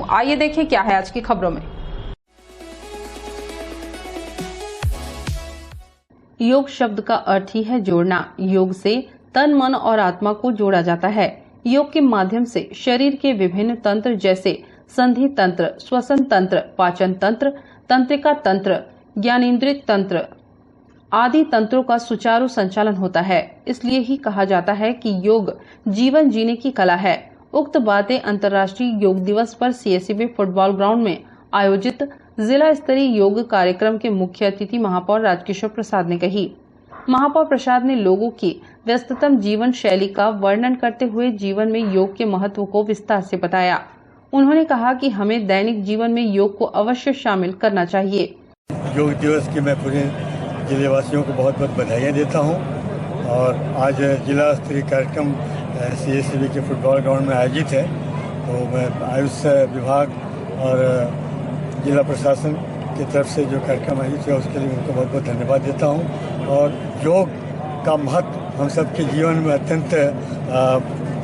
आइए देखें क्या है आज की खबरों में। योग शब्द का अर्थ ही है जोड़ना। योग से तन, मन और आत्मा को जोड़ा जाता है। योग के माध्यम से शरीर के विभिन्न तंत्र जैसे संधि तंत्र, श्वसन तंत्र, पाचन तंत्र, तंत्रिका तंत्र, ज्ञानेंद्रिय तंत्र आदि तंत्रों का सुचारू संचालन होता है। इसलिए ही कहा जाता है कि योग जीवन जीने की कला है। उक्त बातें अंतर्राष्ट्रीय योग दिवस पर सीएससीबी फुटबॉल ग्राउंड में आयोजित जिला स्तरीय योग कार्यक्रम के मुख्य अतिथि महापौर राजकिशोर प्रसाद ने कही। महापौर प्रसाद ने लोगों की व्यस्ततम जीवन शैली का वर्णन करते हुए जीवन में योग के महत्व को विस्तार से बताया। उन्होंने कहा कि हमें दैनिक जीवन में योग को अवश्य शामिल करना चाहिए। योग दिवस की मैं पूरे जिले वासियों को बहुत बहुत बधाइयाँ देता हूँ और आज जिला स्तरीय कार्यक्रम सीएससीबी के फुटबॉल ग्राउंड में आयोजित है। तो मैं आयुष विभाग और जिला प्रशासन की तरफ से जो कार्यक्रम आयोजित हुआ उसके लिए उनको बहुत बहुत धन्यवाद देता हूँ। और योग का महत्व हम सबके जीवन में अत्यंत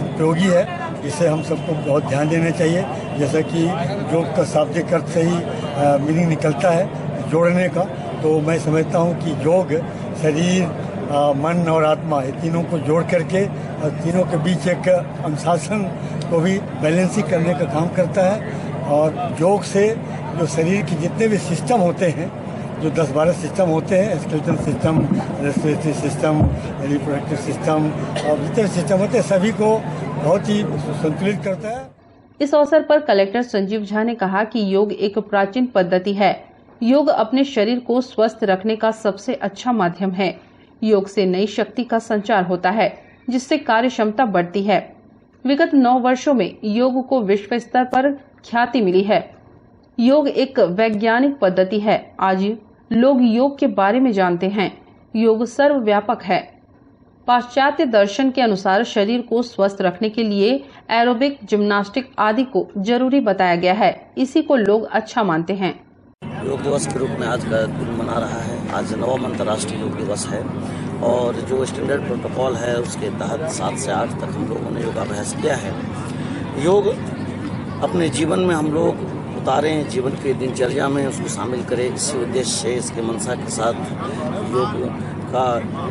उपयोगी है। इसे हम सबको बहुत ध्यान देना चाहिए। जैसा कि योग का शाब्दिक अर्थ से ही मीनिंग निकलता है जोड़ने का, तो मैं समझता हूँ कि योग शरीर, मन और आत्मा, ये तीनों को जोड़ करके और तीनों के बीच एक अनुशासन को भी बैलेंसिंग करने का काम करता है। और योग से जो शरीर के जितने भी सिस्टम होते हैं, जो 10-12 सिस्टम होते हैं, skeletal system, respiratory system, reproductive system और जितने सिस्टम होते हैं सभी को बहुत ही संतुलित करता है। इस अवसर पर कलेक्टर संजीव झा ने कहा कि योग एक प्राचीन पद्धति है। योग अपने शरीर को स्वस्थ रखने का सबसे अच्छा माध्यम है। योग से नई शक्ति का संचार होता है जिससे कार्य क्षमता बढ़ती है। विगत 9 वर्षों में योग को विश्व स्तर पर ख्याति मिली है। योग एक वैज्ञानिक पद्धति है। आज लोग योग के बारे में जानते हैं। योग सर्वव्यापक है। पाश्चात्य दर्शन के अनुसार शरीर को स्वस्थ रखने के लिए एरोबिक, जिम्नास्टिक आदि को जरूरी बताया गया है। इसी को लोग अच्छा मानते हैं। योग दिवस के रूप में आज का दिन मना रहा है। आज 9वां अंतर्राष्ट्रीय योग दिवस है और जो स्टैंडर्ड प्रोटोकॉल है उसके तहत 7 से 8 तक हम लोगों ने योगाभ्यास किया है। योग अपने जीवन में हम लोग उतारें, जीवन की दिनचर्या में उसको शामिल करें। इसी उद्देश्य से, इसके मंशा के साथ योग का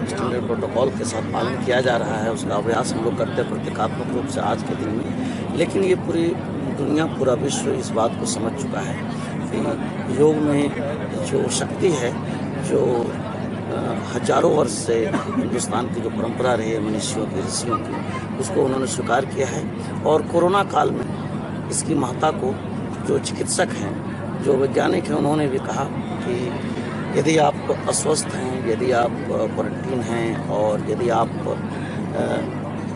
स्टैंडर्ड प्रोटोकॉल के साथ पालन किया जा रहा है। उसका अभ्यास हम लोग करते हैं प्रतीकात्मक रूप से आज के दिन में। लेकिन ये पूरी दुनिया, पूरा विश्व इस बात को समझ चुका है कि योग में जो शक्ति है, जो हजारों वर्ष से हिंदुस्तान की जो परंपरा रही है मनुष्यों की, ऋषियों की, उसको उन्होंने स्वीकार किया है। और कोरोना काल में इसकी महत्ता को जो चिकित्सक हैं, जो वैज्ञानिक हैं, उन्होंने भी कहा कि यदि आप अस्वस्थ हैं, यदि आप क्वारंटीन हैं और यदि आप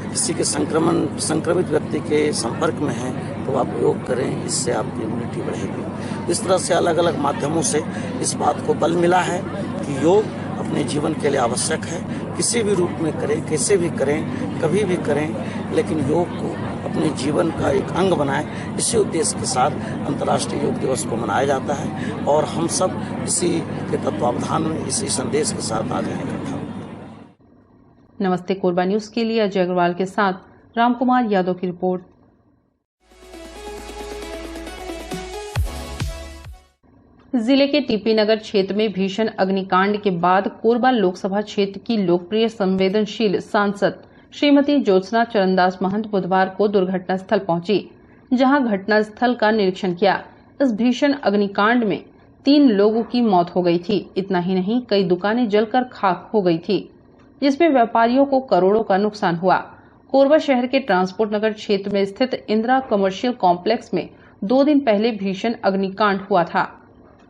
किसी के संक्रमित व्यक्ति के संपर्क में हैं तो आप योग करें, इससे आपकी इम्यूनिटी बढ़ेगी। इस तरह से अलग अलग माध्यमों से इस बात को बल मिला है कि योग अपने जीवन के लिए आवश्यक है। किसी भी रूप में करें, कैसे भी करें, कभी भी करें, लेकिन योग को अपने जीवन का एक अंग बनाएं। इसी उद्देश्य के साथ अंतर्राष्ट्रीय योग दिवस को मनाया जाता है और हम सब इसी के तत्वावधान में, इसी संदेश के साथ आज इकट्ठा। नमस्ते कोरबा न्यूज के लिए अजय अग्रवाल के साथ रामकुमार यादव की रिपोर्ट। जिले के टीपी नगर क्षेत्र में भीषण अग्निकांड के बाद कोरबा लोकसभा क्षेत्र की लोकप्रिय संवेदनशील सांसद श्रीमती ज्योत्सना चरणदास महंत बुधवार को दुर्घटना स्थल पहुंची, जहां घटना स्थल का निरीक्षण किया। इस भीषण अग्निकांड में 3 लोगों की मौत हो गई थी। इतना ही नहीं, कई दुकानें जलकर खाक हो गई थी, जिसमें व्यापारियों को करोड़ों का नुकसान हुआ। कोरबा शहर के ट्रांसपोर्ट नगर क्षेत्र में स्थित इंदिरा कमर्शियल कॉम्प्लेक्स में 2 दिन पहले भीषण अग्निकांड हुआ था।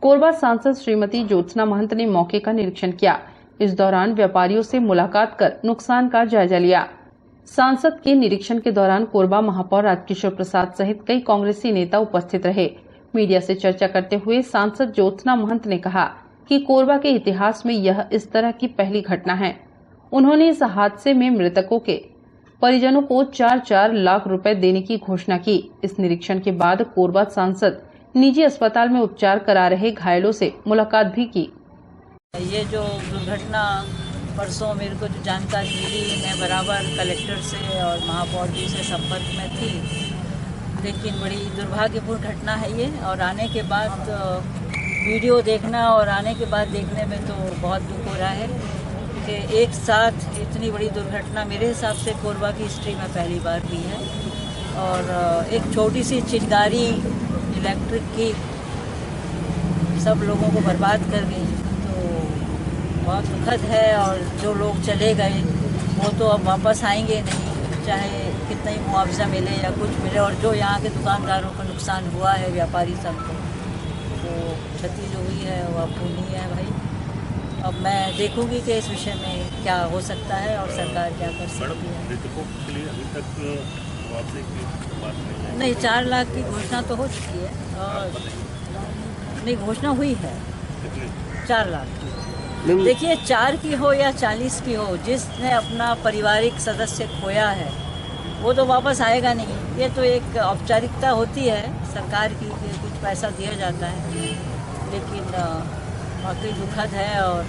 कोरबा सांसद श्रीमती ज्योत्सना महंत ने मौके का निरीक्षण किया। इस दौरान व्यापारियों से मुलाकात कर नुकसान का जायजा लिया। सांसद के निरीक्षण के दौरान कोरबा महापौर राजकिशोर प्रसाद सहित कई कांग्रेसी नेता उपस्थित रहे। मीडिया से चर्चा करते हुए सांसद ज्योत्सना महंत ने कहा कि कोरबा के इतिहास में यह इस तरह की पहली घटना है। उन्होंने इस हादसे में मृतकों के परिजनों को 4-4 लाख रुपए देने की घोषणा की। इस निरीक्षण के बाद कोरबा सांसद निजी अस्पताल में उपचार करा रहे घायलों से मुलाकात भी की। ये जो दुर्घटना परसों मेरे को जो जानकारी मिली, मैं बराबर कलेक्टर से और महापौर जी से संपर्क में थी। लेकिन बड़ी दुर्भाग्यपूर्ण घटना है ये। और आने के बाद वीडियो देखना और आने के बाद देखने में तो बहुत दुख हो रहा है कि एक साथ इतनी बड़ी दुर्घटना मेरे हिसाब से कोरबा की हिस्ट्री में पहली बार हुई है। और एक छोटी सी चिंगारी इलेक्ट्रिक की सब लोगों को बर्बाद कर गई, तो बहुत दुखद है। और जो लोग चले गए वो तो अब वापस आएंगे नहीं, चाहे कितना ही मुआवजा मिले या कुछ मिले। और जो यहाँ के दुकानदारों को नुकसान हुआ है, व्यापारी सब को, तो क्षति जो हुई है वो अपूर्णीय है भाई। अब मैं देखूंगी कि इस विषय में क्या हो सकता है और सरकार क्या कर सकती है। मृतकों के लिए अभी तक मुआवजे की बात नहीं, 4 लाख की घोषणा तो हो चुकी है और नहीं, घोषणा हुई है 4 लाख की। देखिए, 4 की हो या 40 की हो, जिसने अपना पारिवारिक सदस्य खोया है वो तो वापस आएगा नहीं। ये तो एक औपचारिकता होती है सरकार की कि कुछ पैसा दिया जाता है, लेकिन वाकई दुखद है। और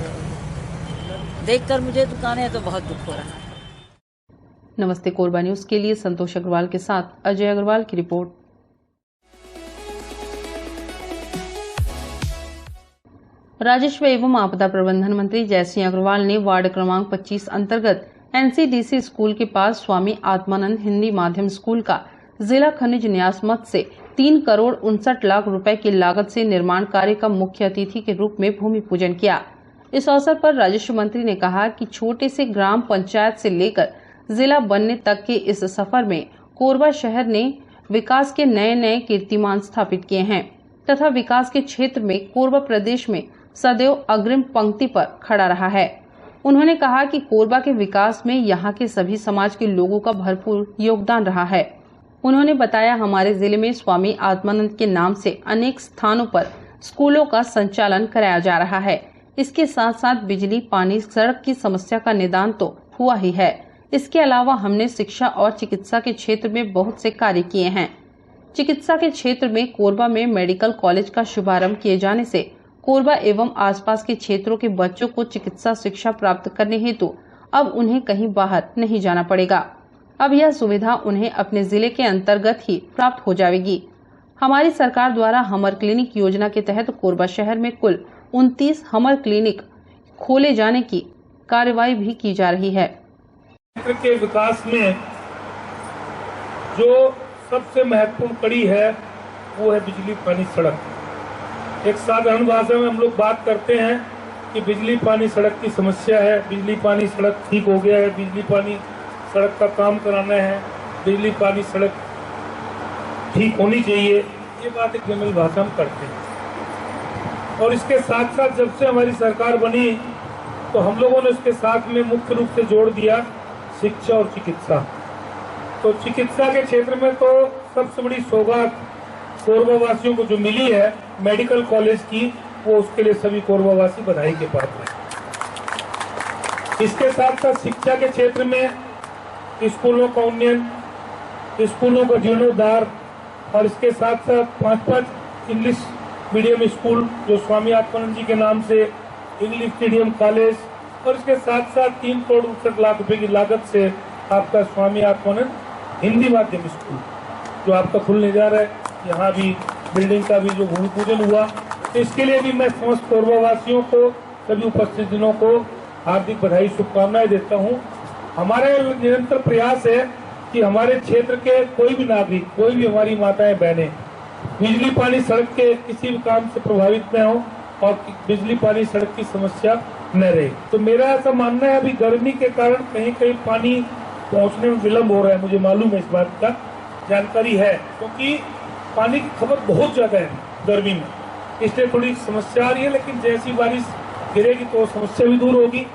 देखकर मुझे दुकानें तो बहुत दुख हो रहा है। नमस्ते कोरबा न्यूज के लिए संतोष अग्रवाल के साथ अजय अग्रवाल की रिपोर्ट। राजस्व एवं आपदा प्रबंधन मंत्री जयसिंह अग्रवाल ने वार्ड क्रमांक 25 अंतर्गत एनसीडीसी स्कूल के पास स्वामी आत्मानंद हिंदी माध्यम स्कूल का जिला खनिज न्यास मद से 3 करोड़ 59 लाख रुपए की लागत से निर्माण कार्य का मुख्य अतिथि के रूप में भूमि पूजन किया। इस अवसर पर राजस्व मंत्री ने कहा कि छोटे से ग्राम पंचायत से लेकर जिला बनने तक के इस सफर में कोरबा शहर ने विकास के नए नए कीर्तिमान स्थापित किए हैं तथा विकास के क्षेत्र में कोरबा प्रदेश में सदैव अग्रिम पंक्ति पर खड़ा रहा है। उन्होंने कहा कि कोरबा के विकास में यहाँ के सभी समाज के लोगों का भरपूर योगदान रहा है। उन्होंने बताया, हमारे जिले में स्वामी आत्मानंद के नाम से अनेक स्थानों पर स्कूलों का संचालन कराया जा रहा है। इसके साथ साथ बिजली, पानी, सड़क की समस्या का निदान तो हुआ ही है। इसके अलावा हमने शिक्षा और चिकित्सा के क्षेत्र में बहुत से कार्य किए हैं। चिकित्सा के क्षेत्र में कोरबा में मेडिकल कॉलेज का शुभारंभ किए जाने से कोरबा एवं आसपास के क्षेत्रों के बच्चों को चिकित्सा शिक्षा प्राप्त करने हेतु अब उन्हें कहीं बाहर नहीं जाना पड़ेगा। अब यह सुविधा उन्हें अपने जिले के अंतर्गत ही प्राप्त हो जाएगी। हमारी सरकार द्वारा हमर क्लिनिक योजना के तहत कोरबा शहर में कुल 29 हमर क्लिनिक खोले जाने की कार्रवाई भी की जा रही है। क्षेत्र के विकास में जो सबसे महत्वपूर्ण कड़ी है वो है बिजली, पानी, सड़क। एक साधारण भाषा में हम लोग बात करते हैं कि बिजली, पानी, सड़क की समस्या है, बिजली, पानी, सड़क ठीक हो गया है, बिजली, पानी, सड़क का काम कराना है, बिजली, पानी, सड़क ठीक होनी चाहिए। ये बात एक जंगल भाषा में करते हैं। और इसके साथ साथ जब से हमारी सरकार बनी तो हम लोगों ने उसके साथ में मुख्य रूप से जोड़ दिया शिक्षा और चिकित्सा। तो चिकित्सा के क्षेत्र में तो सबसे बड़ी सौगात कोरबा वासियों को जो मिली है मेडिकल कॉलेज की, वो उसके लिए सभी कोरबा वासी बधाई के पात्र हैं। इसके साथ साथ शिक्षा के क्षेत्र में स्कूलों का उन्नयन, स्कूलों का जीर्णोद्धार और इसके साथ साथ 5 इंग्लिश मीडियम स्कूल जो स्वामी आत्मानंद जी के नाम से इंग्लिश मीडियम कॉलेज, और इसके साथ साथ 3 करोड़ 59 लाख रुपए की लागत से आपका स्वामी आत्मानंद हिंदी माध्यम स्कूल जो आपका खुलने जा रहा है। यहाँ भी बिल्डिंग का भी जो भूमि पूजन हुआ, तो इसके लिए भी मैं समस्त कोरबा वासियों को, सभी उपस्थित जनों को हार्दिक बधाई, शुभकामनाएं देता हूँ। हमारा निरंतर प्रयास है कि हमारे क्षेत्र के कोई भी नागरिक, कोई भी हमारी माताएं बहनें बिजली, पानी, सड़क के किसी भी काम से प्रभावित न हो और बिजली, पानी, सड़क की समस्या न रहे। तो मेरा ऐसा मानना है, अभी गर्मी के कारण कहीं कहीं पानी पहुंचने में विलम्ब हो रहा है, मुझे मालूम है, इस बात का जानकारी है, क्योंकि पानी की खपत बहुत ज्यादा है गर्मी में, इसलिए थोड़ी समस्या आ रही है। लेकिन जैसी बारिश गिरेगी तो समस्या भी दूर होगी,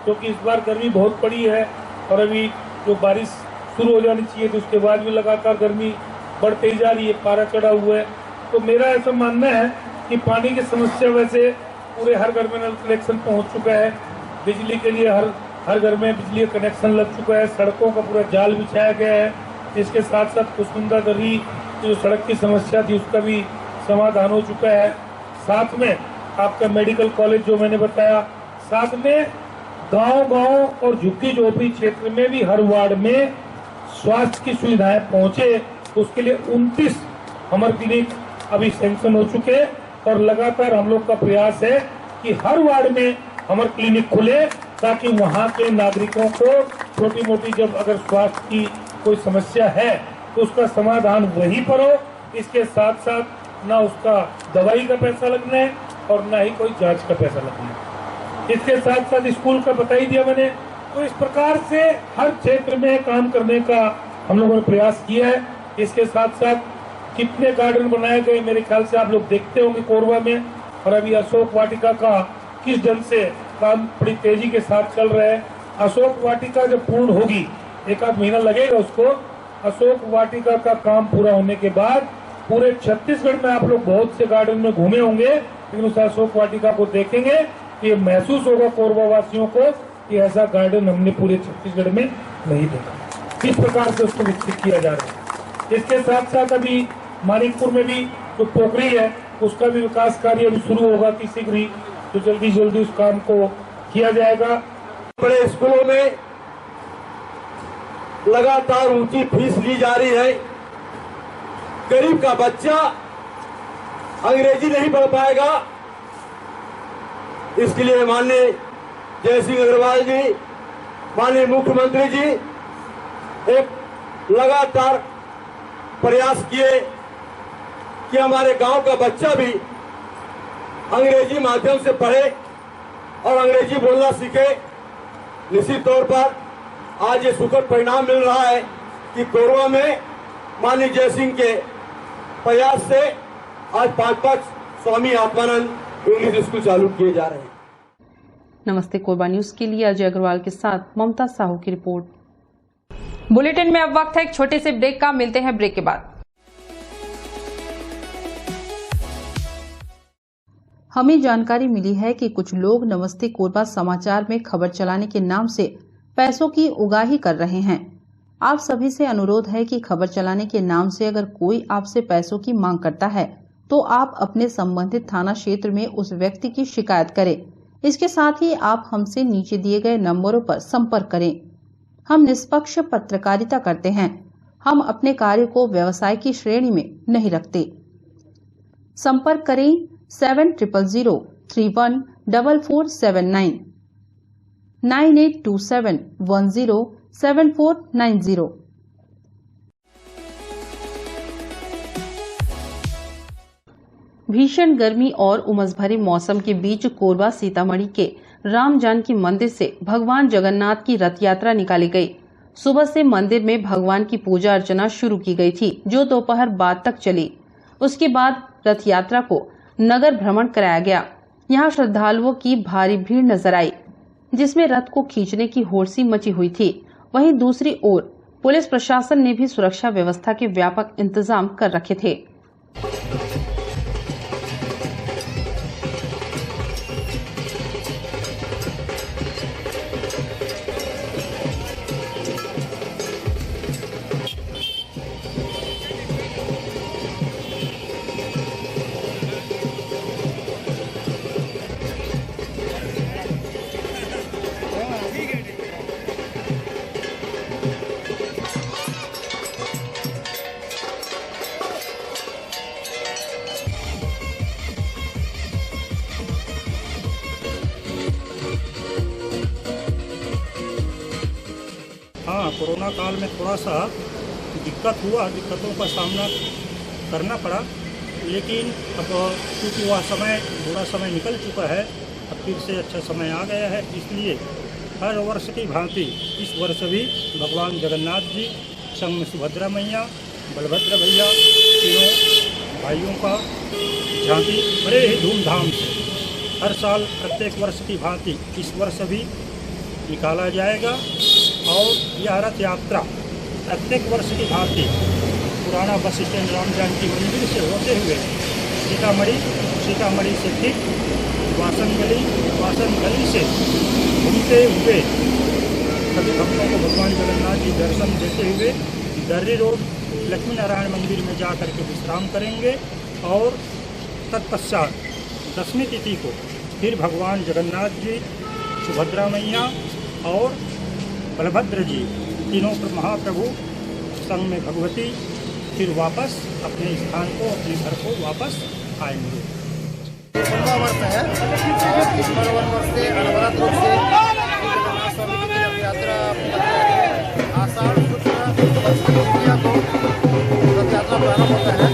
क्योंकि इस बार गर्मी बहुत पड़ी है और अभी जो बारिश शुरू हो जानी चाहिए तो उसके बाद भी लगातार गर्मी बढ़ते ही जा रही है, पारा चढ़ा हुआ है। तो मेरा ऐसा मानना है कि पानी की समस्या वैसे पूरे हर घर में नल कनेक्शन पहुंच चुका है, बिजली के लिए हर घर में बिजली का कनेक्शन लग चुका है, सड़कों का पूरा जाल बिछाया गया है। इसके साथ साथ कुसमुंदा दर्री जो सड़क की समस्या थी उसका भी समाधान हो चुका है। साथ में आपका मेडिकल कॉलेज जो मैंने बताया, साथ में गांव और झुग्गी झोपड़ी क्षेत्र में भी हर वार्ड में स्वास्थ्य की सुविधाएं पहुंचे, उसके लिए 29 हमर क्लिनिक अभी सैंक्शन हो चुके हैं और लगातार हम लोग का प्रयास है कि हर वार्ड में हमर क्लिनिक खुले ताकि वहाँ के नागरिकों को छोटी मोटी जब अगर स्वास्थ्य की कोई समस्या है तो उसका समाधान वहीं पर हो। इसके साथ साथ ना उसका दवाई का पैसा लगना है और ना ही कोई जांच का पैसा लगना है। इसके साथ साथ स्कूल का बता ही दिया मैंने। तो इस प्रकार से हर क्षेत्र में काम करने का हम लोगों ने प्रयास किया है। इसके साथ साथ कितने गार्डन बनाए गए मेरे ख्याल से आप लोग देखते होंगे कोरबा में, और अभी अशोक वाटिका का किस ढंग से काम बड़ी तेजी के साथ चल रहा है। अशोक वाटिका जब पूर्ण होगी, एक आध महीना लगेगा उसको, अशोक वाटिका का काम पूरा होने के बाद पूरे छत्तीसगढ़ में आप लोग बहुत से गार्डन में घूमे होंगे, लेकिन उस अशोक वाटिका को देखेंगे ये महसूस होगा कोरबा वासियों को कि ऐसा गार्डन हमने पूरे छत्तीसगढ़ में नहीं देखा। इस प्रकार से उसको विकसित किया जा रहा है। इसके साथ साथ अभी मानिकपुर में भी जो पोखरी है उसका भी विकास कार्य अभी शुरू होगा कि शीघ्र ही, तो जल्दी जल्दी उस काम को किया जाएगा। बड़े स्कूलों में लगातार ऊंची फीस ली जा रही है। गरीब का बच्चा अंग्रेजी नहीं पढ़ पाएगा, इसके लिए माननीय जय सिंह अग्रवाल जी, माननीय मुख्यमंत्री जी एक लगातार प्रयास किए कि हमारे गांव का बच्चा भी अंग्रेजी माध्यम से पढ़े और अंग्रेजी बोलना सीखे। निश्चित तौर पर आज ये सुखद परिणाम मिल रहा है कि कोरबा में माननीय जय सिंह के प्रयास से आज 5 स्वामी आत्मानंद इंग्लिश स्कूल चालू किए जा रहे हैं। नमस्ते कोरबा न्यूज के लिए अजय अग्रवाल के साथ ममता साहू की रिपोर्ट। बुलेटिन में अब वक्त है एक छोटे से ब्रेक का। मिलते हैं ब्रेक के बाद। हमें जानकारी मिली है कि कुछ लोग नमस्ते कोरबा समाचार में खबर चलाने के नाम से पैसों की उगाही कर रहे हैं। आप सभी से अनुरोध है कि खबर चलाने के नाम से अगर कोई आपसे पैसों की मांग करता है तो आप अपने संबंधित थाना क्षेत्र में उस व्यक्ति की शिकायत करें। इसके साथ ही आप हमसे नीचे दिए गए नंबरों पर संपर्क करें। हम निष्पक्ष पत्रकारिता करते हैं। हम अपने कार्य को व्यवसाय की श्रेणी में नहीं रखते। संपर्क करें 7000314479 9827107490। भीषण गर्मी और उमस भरे मौसम के बीच कोरबा सीतामढ़ी के राम जानकी मंदिर से भगवान जगन्नाथ की रथ यात्रा निकाली गई। सुबह से मंदिर में भगवान की पूजा अर्चना शुरू की गई थी, जो दोपहर बाद तक चली। उसके बाद रथ यात्रा को नगर भ्रमण कराया गया। यहाँ श्रद्धालुओं की भारी भीड़ नजर आई, जिसमें रथ को खींचने की होड़सी मची हुई थी। वहीं दूसरी ओर पुलिस प्रशासन ने भी सुरक्षा व्यवस्था के व्यापक इंतजाम कर रखे थे। हाँ, कोरोना काल में थोड़ा सा दिक्कतों का सामना करना पड़ा, लेकिन अब क्योंकि वह बुरा समय निकल चुका है, अब फिर से अच्छा समय आ गया है। इसलिए हर वर्ष की भांति इस वर्ष भी भगवान जगन्नाथ जी संग में सुभद्रा मैया, बलभद्र भैया, तीनों भाइयों का झांकी बड़े ही धूमधाम से हर साल प्रत्येक वर्ष की भांति इस वर्ष भी निकाला जाएगा। और यह रथ यात्रा प्रत्येक वर्ष की भांति पुराना बस स्टैंड राम जानकी मंदिर से होते हुए सीतामढ़ी से ठीक वासन गली से घूमते हुए सभी भक्तों को भगवान जगन्नाथ जी दर्शन देते हुए दर्री रोड लक्ष्मी नारायण मंदिर में जा करके विश्राम करेंगे। और तत्पश्चात 10वीं तिथि को फिर भगवान जगन्नाथ जी, सुभद्रा मैया और बलभद्र जी, तीनों महाप्रभु संग में भगवती फिर वापस अपने स्थान को, अपने घर को वापस आएंगे। 15 वर्ष है और इस 15 वर्ष से अनवरत रूप से स्वामी की रथ यात्रा आषाढ़ शुक्ल तृतीया को रथ यात्रा प्रारंभ होता है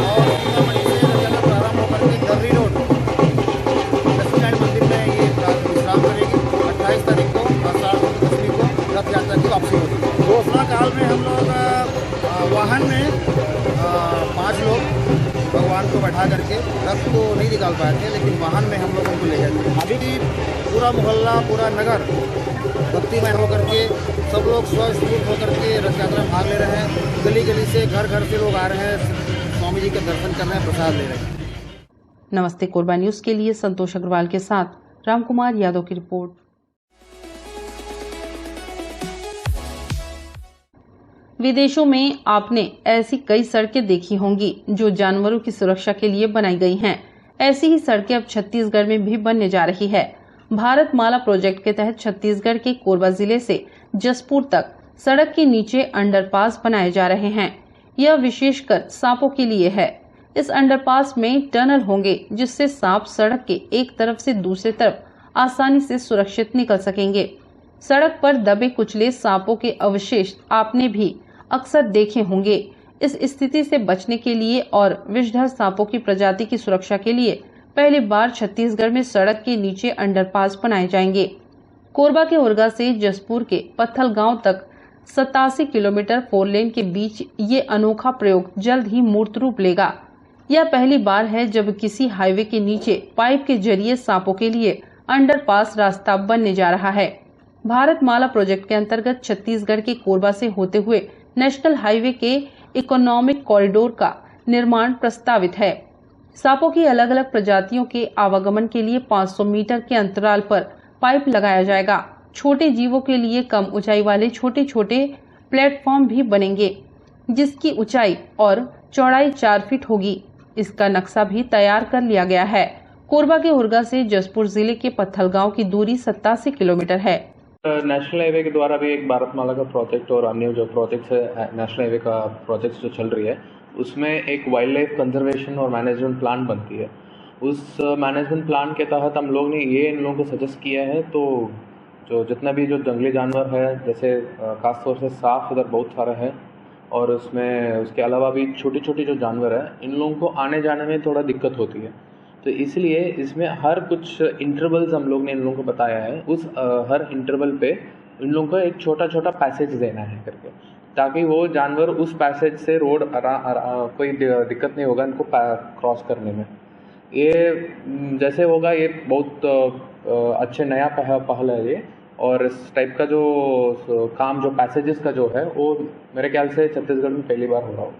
और 15 मई से रथ यात्रा प्रारंभ होकर के दर्री रोड लक्ष्मीनारायण मंदिर में ये विश्राम करेगी। 28 तारीख को आषाढ़ शुक्ल दशमी को रथ यात्रा की वापसी होगी। घोषणा काल में हम लोग वाहन में 5 लोग भगवान को बैठा करके रथ को नहीं निकाल पाए थे, लेकिन वाहन में हम लोग उनको ले गए थे। अभी भी पूरा मोहल्ला, पूरा नगर भक्तिमय होकर के सब लोग स्वस्फूर्त होकर के रथ यात्रा में भाग ले रहे हैं। गली गली से, घर घर से लोग आ रहे हैं, स्वामी जी के दर्शन कर रहे हैं, प्रसाद ले रहे हैं। नमस्ते कोरबा न्यूज के लिए संतोष अग्रवाल के साथ रामकुमार यादव की रिपोर्ट। विदेशों में आपने ऐसी कई सड़कें देखी होंगी जो जानवरों की सुरक्षा के लिए बनाई गई हैं। ऐसी ही सड़कें अब छत्तीसगढ़ में भी बनने जा रही है। भारत माला प्रोजेक्ट के तहत छत्तीसगढ़ के कोरबा जिले से जसपुर तक सड़क के नीचे अंडरपास बनाए जा रहे हैं। यह विशेषकर सांपों के लिए है। इस अंडरपास में टनल होंगे जिससे सांप सड़क के एक तरफ से दूसरी तरफ आसानी से सुरक्षित निकल सकेंगे। सड़क पर दबे कुचले सांपों के अवशेष आपने भी अक्सर देखे होंगे। इस स्थिति से बचने के लिए और विषधर सांपों की प्रजाति की सुरक्षा के लिए पहली बार छत्तीसगढ़ में सड़क के नीचे अंडरपास बनाए जाएंगे। कोरबा के उरगा से जसपुर के पत्थल गांव तक 87 किलोमीटर 4 लेन के बीच ये अनोखा प्रयोग जल्द ही मूर्त रूप लेगा। यह पहली बार है जब किसी हाईवे के नीचे पाइप के जरिए सांपों के लिए अंडरपास रास्ता बनने जा रहा है। भारत माला प्रोजेक्ट के अंतर्गत छत्तीसगढ़ के कोरबा से होते हुए नेशनल हाईवे के इकोनॉमिक कॉरिडोर का निर्माण प्रस्तावित है। सांपों की अलग अलग प्रजातियों के आवागमन के लिए 500 मीटर के अंतराल पर पाइप लगाया जाएगा। छोटे जीवों के लिए कम ऊंचाई वाले छोटे छोटे प्लेटफॉर्म भी बनेंगे जिसकी ऊंचाई और चौड़ाई 4 फीट होगी। इसका नक्शा भी तैयार कर लिया गया है। कोरबा के उरगा से जसपुर जिले के पत्थल गांव की दूरी 87 किलोमीटर है। नेशनल हाईवे के द्वारा भी एक भारतमाला का प्रोजेक्ट और अन्य जो प्रोजेक्ट्स है नेशनल हाईवे का प्रोजेक्ट्स जो चल रही है उसमें एक वाइल्ड लाइफ कंजर्वेशन और मैनेजमेंट प्लान बनती है। उस मैनेजमेंट प्लान के तहत हम लोग ने ये इन लोगों को सजेस्ट किया है तो जो जितना भी जो जंगली जानवर है जैसे खासतौर से सांप उधर बहुत सारा है और उसमें उसके अलावा भी छोटी छोटी जो जानवर है इन लोगों को आने जाने में थोड़ा दिक्कत होती है। तो इसलिए इसमें हर कुछ इंटरवल्स हम लोग ने इन लोगों को बताया है। उस हर इंटरवल पे इन लोगों को एक छोटा छोटा पैसेज देना है करके, ताकि वो जानवर उस पैसेज से रोड कोई दिक्कत नहीं होगा इनको क्रॉस करने में। ये जैसे होगा ये बहुत अच्छे नया पहल है ये, और इस टाइप का जो काम जो पैसेजेस का जो है वो मेरे ख्याल से छत्तीसगढ़ में पहली बार हो रहा हो।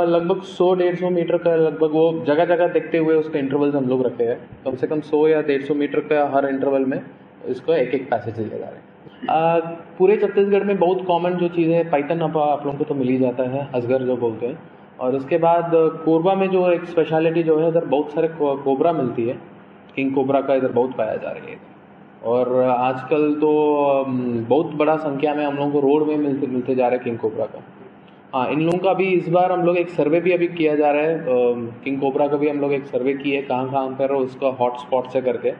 लगभग 100-150 मीटर का लगभग वो जगह जगह देखते हुए उसके इंटरवल्स हम लोग रखे हैं। कम से कम 100 या 150 मीटर का हर इंटरवल में इसको एक एक पैसेज दिया जा रहा है। पूरे छत्तीसगढ़ में बहुत कॉमन जो चीज़ है पाइथन आप लोगों को तो मिल ही जाता है, अजगर जो बोलते हैं। और उसके बाद कोरबा में जो एक स्पेशलिटी जो है इधर बहुत सारे कोबरा मिलती है। किंग कोबरा का इधर बहुत पाया जा रही है और आजकल तो बहुत बड़ा संख्या में हम लोगों को रोड में मिलते जा रहे हैं किंग कोबरा का। हाँ, इन लोगों का भी इस बार हम लोग एक सर्वे भी अभी किया जा रहा है। किंग कोबरा का भी हम लोग एक सर्वे किए कहाँ पर उसका हॉट स्पॉट से करके।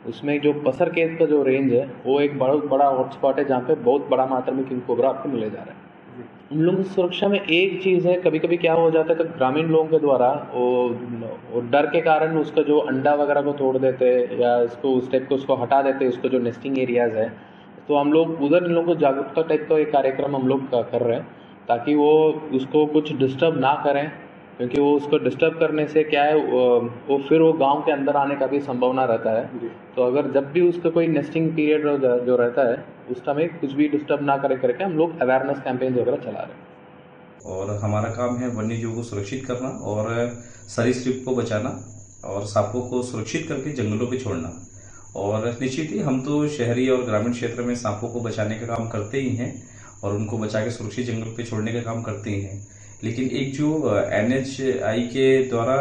उसमें जो पसर केस का जो रेंज है वो एक बहुत बड़ा हॉट स्पॉट है जहाँ पे बहुत बड़ा मात्रा में किंग कोबरा आपको मिले जा रहा है। उन लोगों की सुरक्षा में एक चीज़ है, कभी कभी क्या हो जाता है कि ग्रामीण लोगों के द्वारा वो डर के कारण उसका जो अंडा वगैरह को तोड़ देते या इसको उस टाइप को उसको हटा देते, उसको जो नेस्टिंग एरियाज़ है। तो हम लोग उधर इन लोगों को जागरूकता टाइप का एक कार्यक्रम हम लोग कर रहे हैं ताकि वो उसको कुछ डिस्टर्ब ना करें, क्योंकि वो उसको डिस्टर्ब करने से क्या है वो फिर वो गांव के अंदर आने का भी संभावना रहता है। तो अगर जब भी उसका कोई नेस्टिंग पीरियड जो रहता है उस समय कुछ भी डिस्टर्ब ना करे करके हम लोग अवेयरनेस कैंपेन वगैरह चला रहे हैं। और हमारा काम है वन्य जीवों को सुरक्षित करना और सरीसृप को बचाना और सांपों को सुरक्षित करके जंगलों पे छोड़ना। और निश्चित ही हम तो शहरी और ग्रामीण क्षेत्र में सांपों को बचाने का काम करते ही हैं और उनको बचा के सुरक्षित जंगल पे छोड़ने का काम करते ही हैं। लेकिन एक जो NHI के द्वारा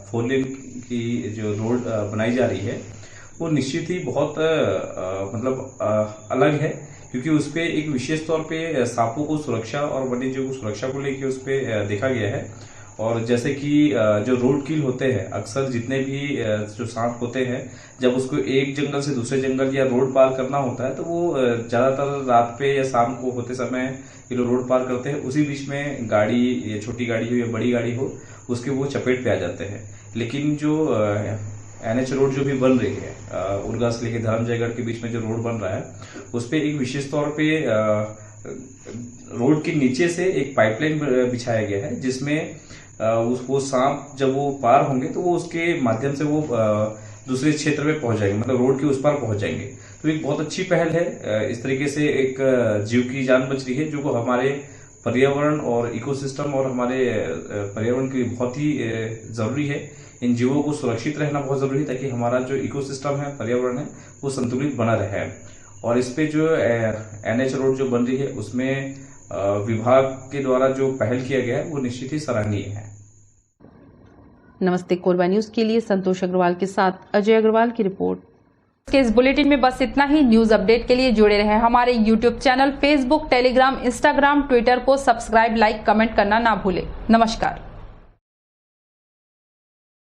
4 लेन की जो रोड बनाई जा रही है वो निश्चित ही बहुत अलग है, क्योंकि उस पे एक विशेष तौर पे सांपों को सुरक्षा और वन्य जीव को सुरक्षा को लेकर उस पे देखा गया है। और जैसे कि जो रोड किल होते हैं, अक्सर जितने भी जो सांप होते हैं, जब उसको एक जंगल से दूसरे जंगल या रोड पार करना होता है तो वो ज्यादातर रात पे या शाम को होते समय ये लोग रोड पार करते हैं। उसी बीच में गाड़ी, या छोटी गाड़ी हो या बड़ी गाड़ी हो, उसके वो चपेट पे आ जाते हैं। लेकिन जो NH रोड जो भी बन रही है, उर्गा से लेकर धर्मजयगढ़ के बीच में जो रोड बन रहा है, उस पर एक विशेष तौर पे रोड के नीचे से एक पाइपलाइन बिछाया गया है, जिसमें वो सांप जब वो पार होंगे तो वो उसके माध्यम से वो दूसरे क्षेत्र में पहुंच जाएंगे, मतलब रोड के उस पार पहुंच जाएंगे। तो एक बहुत अच्छी पहल है। इस तरीके से एक जीव की जान बच रही है, जो हमारे पर्यावरण और इकोसिस्टम और हमारे पर्यावरण के लिए बहुत ही जरूरी है। इन जीवों को सुरक्षित रहना बहुत जरूरी है, ताकि हमारा जो इकोसिस्टम है, पर्यावरण है, वो संतुलित बना रहे। और इस पे जो NH रोड जो बन रही है, उसमें विभाग के द्वारा जो पहल किया गया है वो निश्चित ही सराहनीय है। नमस्ते कोरबा न्यूज के लिए संतोष अग्रवाल के साथ अजय अग्रवाल की रिपोर्ट। के इस बुलेटिन में बस इतना ही। न्यूज अपडेट के लिए जुड़े रहें हमारे YouTube channel, Facebook, Telegram, Instagram, Twitter को सब्सक्राइब, लाइक, कमेंट करना ना भूलें। नमस्कार।